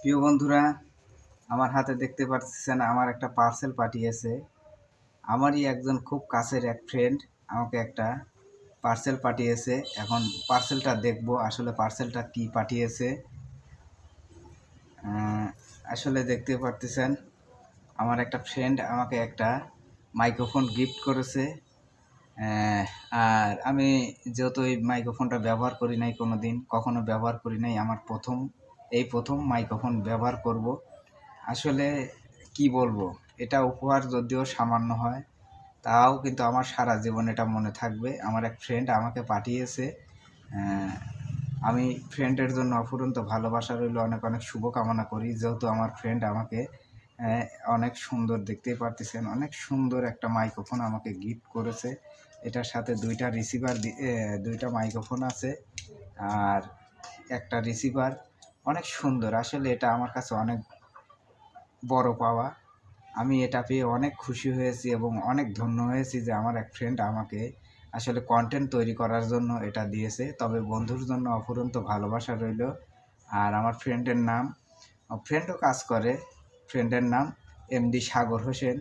প্রিয় বন্ধুরা, আমার হাতে দেখতে পাচ্ছেন আমার একটা পার্সেল পাঠিয়েছে। আমারই একজন খুব কাছের এক ফ্রেন্ড আমাকে একটা পার্সেল পাঠিয়েছে। এখন পার্সেলটা দেখব আসলে পার্সেলটা কি পাঠিয়েছে। আসলে দেখতে পারতেছেন আমার একটা ফ্রেন্ড আমাকে একটা মাইক্রোফোন গিফট করেছে। আর আমি যেহেতু এই মাইক্রোফোনটা ব্যবহার করি নাই, কোনো দিন কখনো ব্যবহার করি নাই, আমার প্রথম মাইক্রোফোন ব্যবহার করব। আসলে কি বলবো, এটা উপহার যদিও সামান্য হয়, তাও কিন্তু আমার সারা জীবন এটা মনে থাকবে। আমার এক ফ্রেন্ড আমাকে পাঠিয়েছে। আহ, আমি ফ্রেন্ডের জন্য অফুরন্ত ভালোবাসা রইল, অনেক অনেক শুভকামনা করি। যেহেতু আমার ফ্রেন্ড আমাকে আহ, অনেক সুন্দর, দেখতেই পারতেছেন, অনেক সুন্দর একটা মাইক্রোফোন আমাকে গিফট করেছে। এটার সাথে দুইটা মাইক্রোফোন আছে আর একটা রিসিভার। অনেক সুন্দর, আসলে এটা আমার কাছে অনেক বড় পাওয়া। আমি এটা পেয়ে অনেক খুশি হয়েছি এবং অনেক ধন্য হয়েছি যে আমার এক ফ্রেন্ড আমাকে আসলে কন্টেন্ট তৈরি করার জন্য এটা দিয়েছে। তবে বন্ধুর জন্য অফুরন্ত ভালোবাসা রইল। আর আমার ফ্রেন্ডের নাম, ফ্রেন্ডও কাজ করে, ফ্রেন্ডের নাম এমডি সাগর হোসেন।